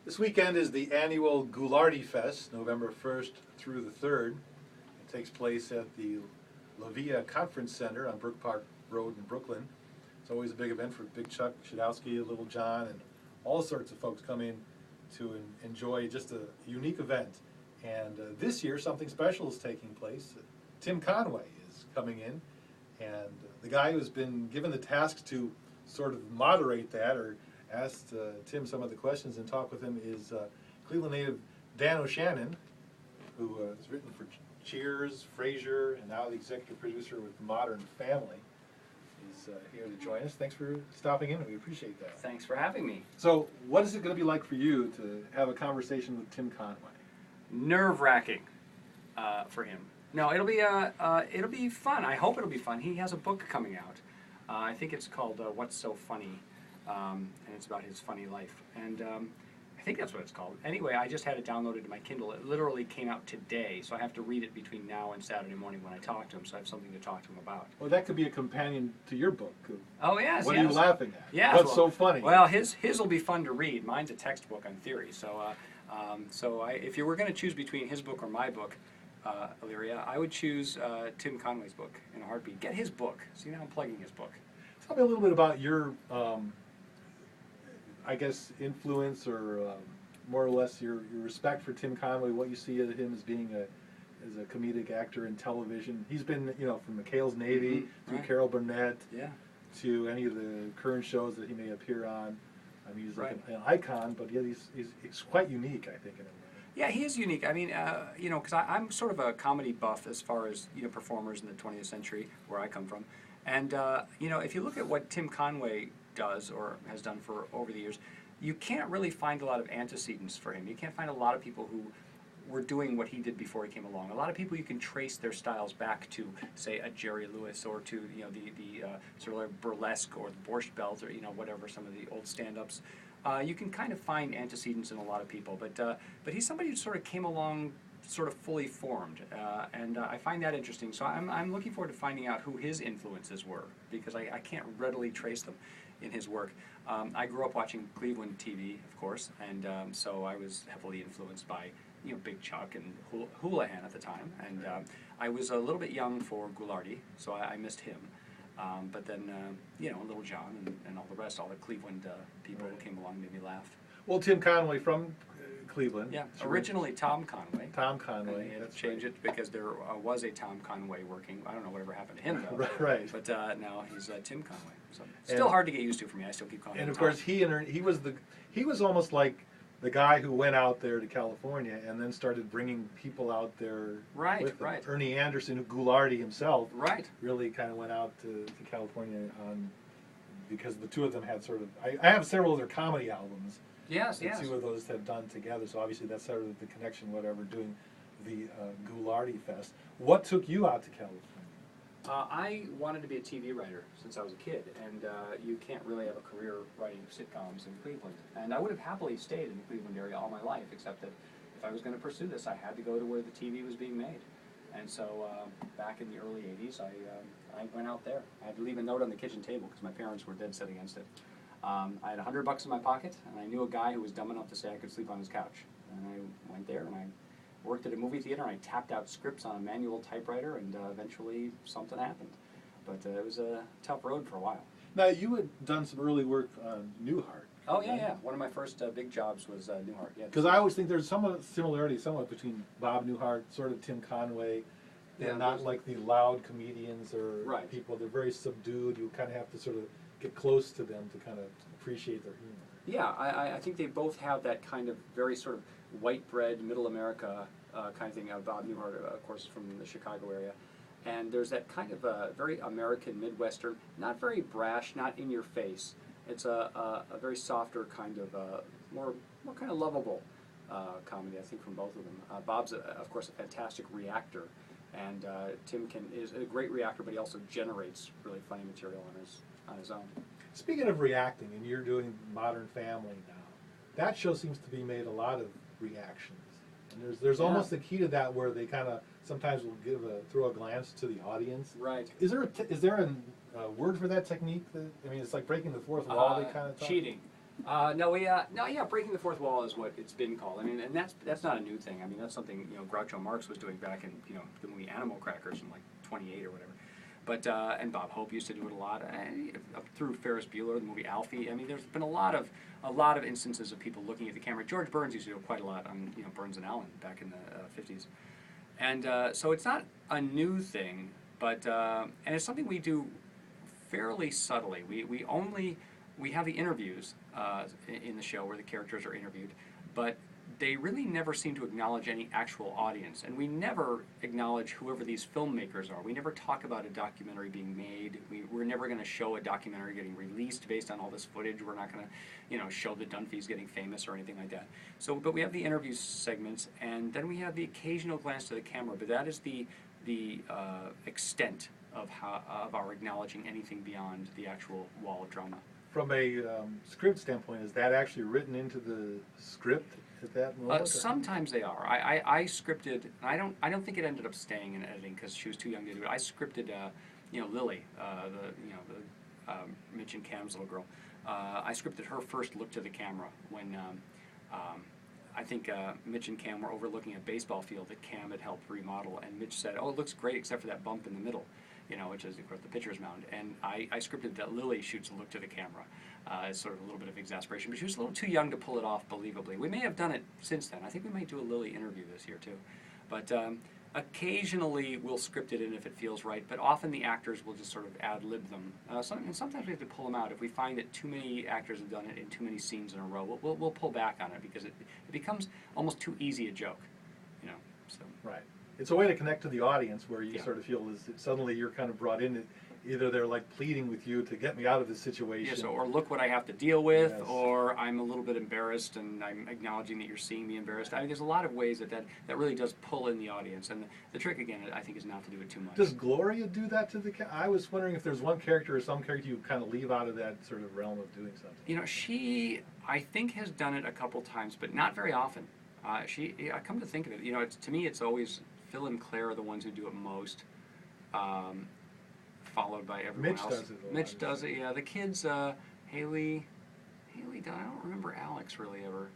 This weekend is the annual Goulardi Fest, November 1st through the 3rd. It takes place at the LaVia Conference Center on Brook Park Road in Brooklyn. It's always a big event for Big Chuck Shadowski, Little John, and all sorts of folks come in to enjoy just a unique event. And this year, something special is taking place. Tim Conway is coming in, and the guy who's been given the task to sort of moderate that, or asked Tim some of the questions and talk with him, is Cleveland native Dan O'Shannon, who has written for Cheers, Frasier, and now the executive producer with Modern Family. He's here to join us. Thanks for stopping in. We appreciate that. Thanks for having me. So, what is it going to be like for you to have a conversation with Tim Conway? Nerve-wracking for him. No, it'll be fun. I hope it'll be fun. He has a book coming out. I think it's called What's So Funny, and it's about his funny life. And I think that's what it's called. Anyway, I just had it downloaded to my Kindle. It literally came out today, so I have to read it between now and Saturday morning when I talk to him, so I have something to talk to him about. Well, that could be a companion to your book. Oh, yes. What are you laughing at? Yes, What's so funny? Well, his will be fun to read. Mine's a textbook on theory, so if you were going to choose between his book or my book, Illyria, I would choose Tim Conway's book in a heartbeat. Get his book. See, now I'm plugging his book. Tell me a little bit about your, I guess, influence or more or less your respect for Tim Conway, what you see of him as being as a comedic actor in television. He's been, from McHale's Navy through right. Carol Burnett to any of the current shows that he may appear on. I mean, he's like an icon, but yet he's quite unique, I think, in a way. Yeah, he is unique. I mean, because I'm sort of a comedy buff as far as, performers in the 20th century, where I come from. And, if you look at what Tim Conway does or has done for over the years, you can't really find a lot of antecedents for him. You can't find a lot of people who were doing what he did before he came along. A lot of people you can trace their styles back to, say, a Jerry Lewis or to, the sort of like burlesque or the Borscht Belt or, whatever, some of the old stand-ups. You can kind of find antecedents in a lot of people, but he's somebody who sort of came along sort of fully formed, and I find that interesting. So I'm looking forward to finding out who his influences were, because I can't readily trace them in his work. I grew up watching Cleveland TV, of course, and so I was heavily influenced by Big Chuck and Houlihan at the time, and I was a little bit young for Goulardi, so I missed him. But then, Little John and all the rest, all the Cleveland people who came along made me laugh. Well, Tim Conway from Cleveland. Yeah, originally Tom Conway. Tom Conway. And they had to change it because there was a Tom Conway working. I don't know whatever happened to him, though. Right. But now he's Tim Conway. So still hard to get used to for me. I still keep calling him And of Tom. course, he was almost like the guy who went out there to California and then started bringing people out there. Right. Ernie Anderson, Goulardi himself, really kind of went out to California because the two of them had sort of. I have several of their comedy albums. Yes. The two of those have done together, so obviously that's sort of the connection, whatever, doing the Goulardi Fest. What took you out to California? I wanted to be a TV writer since I was a kid, and you can't really have a career writing sitcoms in Cleveland. And I would have happily stayed in the Cleveland area all my life, except that if I was going to pursue this, I had to go to where the TV was being made. And so back in the early 80s, I went out there. I had to leave a note on the kitchen table because my parents were dead set against it. I had $100 in my pocket, and I knew a guy who was dumb enough to say I could sleep on his couch. And I went there, and I worked at a movie theater, and I tapped out scripts on a manual typewriter, and eventually something happened. But it was a tough road for a while. Now, you had done some early work on Newhart. Oh, yeah. One of my first big jobs was Newhart. Yeah. Because I always think there's some similarity between Bob Newhart, sort of Tim Conway. They're not like the loud comedians or people. They're very subdued. You kind of have to sort of get close to them to kind of appreciate their humor. Yeah, I think they both have that kind of very sort of white bread, middle America kind of thing. Bob Newhart, of course, from the Chicago area. And there's that kind of very American Midwestern, not very brash, not in your face. It's a very softer kind of, more kind of lovable comedy, I think, from both of them. Bob's, of course, a fantastic reactor. And Tim is a great reactor, but he also generates really funny material on his own. Speaking of reacting, and you're doing Modern Family now, that show seems to be made a lot of reactions. And there's almost a key to that where they kind of sometimes will throw a glance to the audience. Right. Is there a word for that technique? It's like breaking the fourth wall. They kind of talk? Cheating. Breaking the fourth wall is what it's been called. I mean, and that's not a new thing. I mean, that's something Groucho Marx was doing back in the movie Animal Crackers in like '28 or whatever. But and Bob Hope used to do it a lot, up through Ferris Bueller, the movie Alfie. I mean, there's been a lot of instances of people looking at the camera. George Burns used to do it quite a lot on Burns and Allen back in the '50s, and so it's not a new thing, but and it's something we do fairly subtly. We have the interviews in the show where the characters are interviewed, but they really never seem to acknowledge any actual audience, and we never acknowledge whoever these filmmakers are. We never talk about a documentary being made. We're never going to show a documentary getting released based on all this footage. We're not going to, show the Dunphys getting famous or anything like that. So, but we have the interview segments, and then we have the occasional glance to the camera. But that is the extent of our acknowledging anything beyond the actual wall of drama. From a script standpoint, is that actually written into the script at that moment? Sometimes they are. I scripted. I don't think it ended up staying in editing because she was too young to do it. I scripted, Lily, the Mitch and Cam's little girl. I scripted her first look to the camera when I think Mitch and Cam were overlooking a baseball field that Cam had helped remodel, and Mitch said, "Oh, it looks great except for that bump in the middle." Which is, of course, the pitcher's mound. And I scripted that Lily shoots a look to the camera as sort of a little bit of exasperation. But she was a little too young to pull it off believably. We may have done it since then. I think we might do a Lily interview this year, too. But occasionally we'll script it in if it feels right. But often the actors will just sort of ad-lib them. And sometimes we have to pull them out. If we find that too many actors have done it in too many scenes in a row, we'll pull back on it because it becomes almost too easy a joke. So. Right. It's a way to connect to the audience where you sort of feel as if suddenly you're kind of brought in. Either they're like pleading with you to get me out of this situation. Yes, or look what I have to deal with, or I'm a little bit embarrassed and I'm acknowledging that you're seeing me embarrassed. I mean, there's a lot of ways that really does pull in the audience. And the trick, again, I think, is not to do it too much. Does Gloria do that to the I was wondering if there's one character or some character you kind of leave out of that sort of realm of doing something. She, I think, has done it a couple times, but not very often. I come to think of it, to me it's always Phil and Claire are the ones who do it most, followed by everyone else. Mitch does it, yeah. The kids, Haley does. I don't remember Alex really ever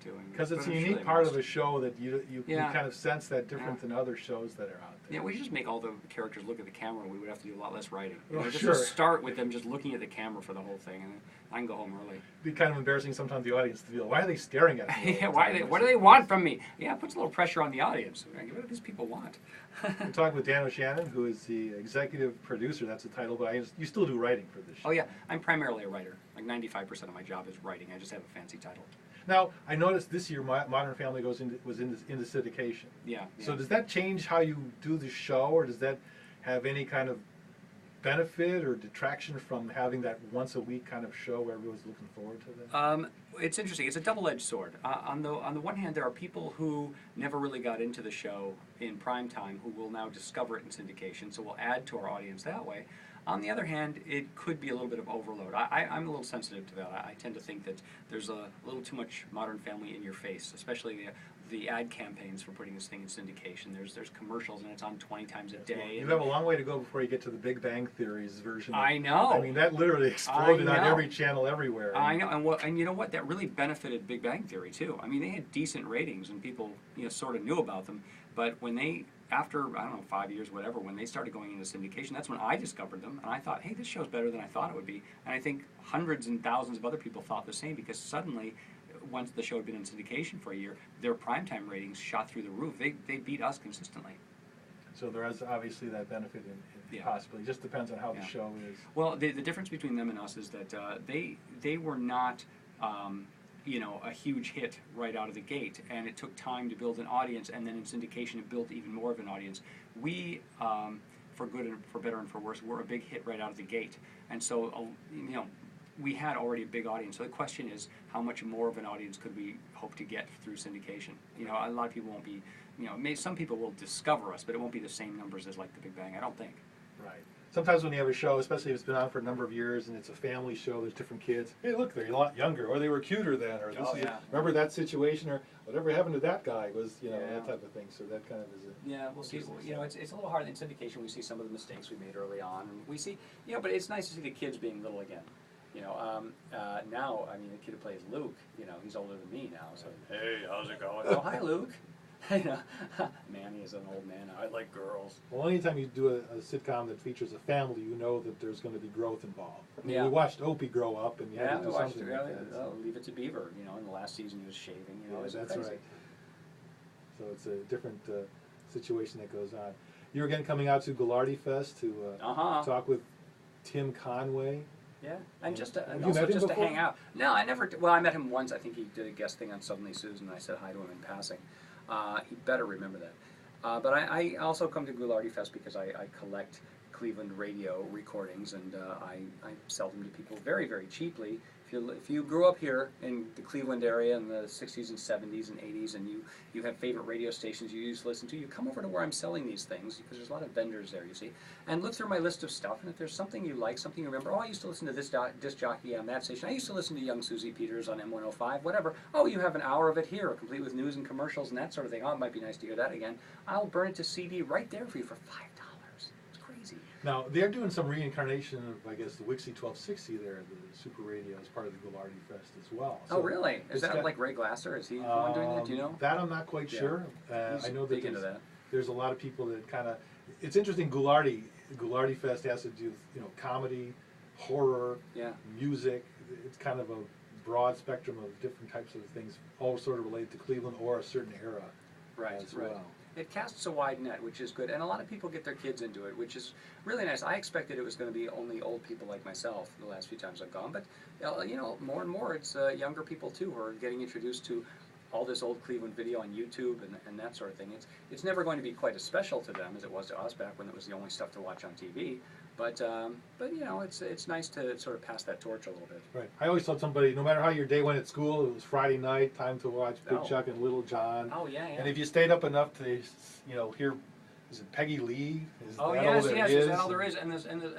doing it. Because it's a unique part of a show that you kind of sense that different than other shows that are out there. Yeah, we just make all the characters look at the camera. We would have to do a lot less writing. Sure. Just start with them just looking at the camera for the whole thing, and I can go home early. It'd be kind of embarrassing sometimes the audience to feel, why are they staring at me? Yeah, what do they want from me? Yeah, it puts a little pressure on the audience. What do these people want? We're talking with Dan O'Shannon, who is the executive producer. That's the title, but you still do writing for this show. Oh yeah, I'm primarily a writer. Like 95% of my job is writing. I just have a fancy title. Now, I noticed this year Modern Family was into syndication. Yeah. So does that change how you do the show, or does that have any kind of benefit or detraction from having that once a week kind of show where everyone's looking forward to that? It's interesting. It's a double-edged sword. On the one hand, there are people who never really got into the show in prime time who will now discover it in syndication, so we'll add to our audience that way. On the other hand, it could be a little bit of overload. I'm a little sensitive to that. I tend to think that there's a little too much Modern Family in your face, especially the ad campaigns for putting this thing in syndication. There's commercials, and it's on 20 times a day. You have a long way to go before you get to the Big Bang Theory's version. I know. I mean, that literally exploded on every channel everywhere. I know, and you know what? That really benefited Big Bang Theory too. I mean, they had decent ratings, and people sort of knew about them. But when they, after, I don't know, 5 years, whatever, when they started going into syndication, that's when I discovered them, and I thought, hey, this show's better than I thought it would be. And I think hundreds and thousands of other people thought the same, because suddenly, once the show had been in syndication for a year, their primetime ratings shot through the roof. They beat us consistently. So there is obviously that benefit in possibly. It just depends on how the show is. Well, the difference between them and us is that they were not a huge hit right out of the gate, and it took time to build an audience, and then in syndication it built even more of an audience. We, for good and for better and for worse, were a big hit right out of the gate, and so we had already a big audience. So the question is, how much more of an audience could we hope to get through syndication? A lot of people won't be, some people will discover us, but it won't be the same numbers as like the Big Bang, I don't think. Right. Sometimes when you have a show, especially if it's been on for a number of years and it's a family show, there's different kids. Hey, look, they're a lot younger, or they were cuter then, or remember that situation, or whatever happened to that guy was, that type of thing. So that kind of is a... Yeah, we'll see. It's a little hard in syndication. We see some of the mistakes we made early on, and we see, but it's nice to see the kids being little again. You know, now, I mean, the kid who plays Luke, you know, he's older than me now, so, hey, how's it going? Oh, hi, Luke. You know, Manny is an old man. I like girls. Well, anytime you do a sitcom that features a family, you know that there's going to be growth involved. I mean, Yeah. we watched Opie grow up, and you Yeah, had to we do watched something it. like that. Leave It to Beaver. You know, in the last season he was shaving. You know, Yeah, it was that's crazy. right. So it's a different situation that goes on. You're again coming out to Goularty Fest to talk with Tim Conway. Yeah, and just Have and you also met him just to before? hang out. No, I never. Well, I met him once. I think he did a guest thing on Suddenly Susan. And I said hi to him in passing. He better remember that. But I also come to Goularty Fest because I collect Cleveland radio recordings, and I sell them to people very, very cheaply. If you grew up here in the Cleveland area in the 60s and 70s and 80s, and you have favorite radio stations you used to listen to, you come over to where I'm selling these things, because there's a lot of vendors there, you see, and look through my list of stuff, and if there's something you like, something you remember, oh, I used to listen to this disc jockey on that station, I used to listen to young Susie Peters on M105, whatever, oh, you have an hour of it here, complete with news and commercials and that sort of thing, oh, it might be nice to hear that again, I'll burn it to CD right there for you for $5. It's crazy. Now, they're doing some reincarnation of, I guess, the Wixie 1260 there, the Super Radio, as part of the Goularty Fest as well. Oh, really? Is it's that got- like Ray Glasser? Is he the one doing that? Do you know? That I'm not quite Yeah. sure. He's I know that big into that. there's a lot of people that kind of. It's interesting. Goularty Fest has to do with, comedy, horror, Yeah. music. It's kind of a broad spectrum of different types of things, all sort of related to Cleveland or a certain era. Right, as right. well. It casts a wide net, which is good, and a lot of people get their kids into it, which is really nice. I expected it was going to be only old people like myself the last few times I've gone, but more and more it's younger people too who are getting introduced to all this old Cleveland video on YouTube and that sort of thing. It's never going to be quite as special to them as it was to us back when it was the only stuff to watch on TV. But it's nice to sort of pass that torch a little bit. Right. I always told somebody, no matter how your day went at school, it was Friday night, time to watch Big Oh. Chuck and Little John. Oh yeah, yeah. And if you stayed up enough to, hear, is it Peggy Lee? Is Oh that yes, all there yes, is? is that all there is? And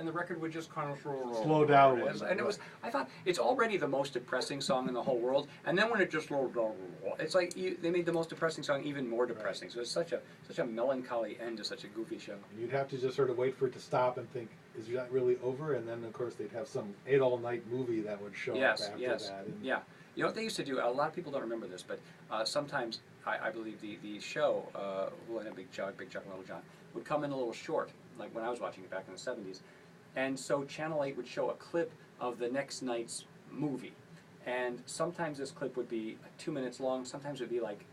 the record would just kind of Slow down. And it was, I thought, it's already the most depressing song in the whole world, and then when it just slowed down, it's like they made the most depressing song even more depressing. So it's such a melancholy end to such a goofy show. And you'd have to just sort of wait for it to stop and think, is that really over? And then, of course, they'd have some 8-all-night movie that would show Yes, up after yes, that. And yeah. You know what they used to do? A lot of people don't remember this, but sometimes I believe the show, Big Chuck and Little John, would come in a little short, like when I was watching it back in the 70s. And so Channel 8 would show a clip of the next night's movie. And sometimes this clip would be 2 minutes long, sometimes it would be like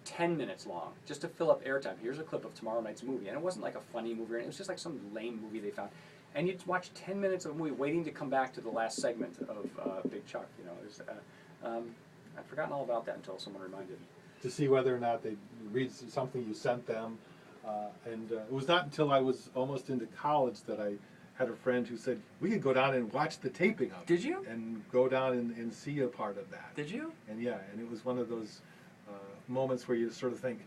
10 minutes long, just to fill up airtime. Here's a clip of tomorrow night's movie. And it wasn't like a funny movie, it was just like some lame movie they found. And you'd watch 10 minutes of a movie waiting to come back to the last segment of Big Chuck. I'd forgotten all about that until someone reminded me. to see whether or not they read something you sent them. It was not until I was almost into college that I had a friend who said, we could go down and watch the taping of it. Did you? And go down and see a part of that. Did you? And yeah, and it was one of those moments where you sort of think,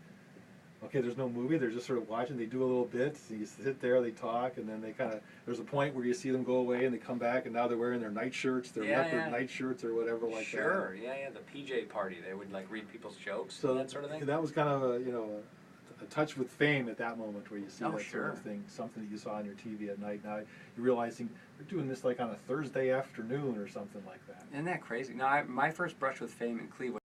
okay, there's no movie, they're just sort of watching, they do a little bit, so you sit there, they talk, and then they kind of, there's a point where you see them go away and they come back and now they're wearing their nightshirts, their leopard nightshirts or whatever like that. Sure, yeah, the PJ party, they would like read people's jokes So and that sort of thing. that was kind of a touch with fame at that moment where you see Oh, that sure. sort of thing, something that you saw on your TV at night. Now you're realizing they're doing this like on a Thursday afternoon or something like that. Isn't that crazy? No, my first brush with fame in Cleveland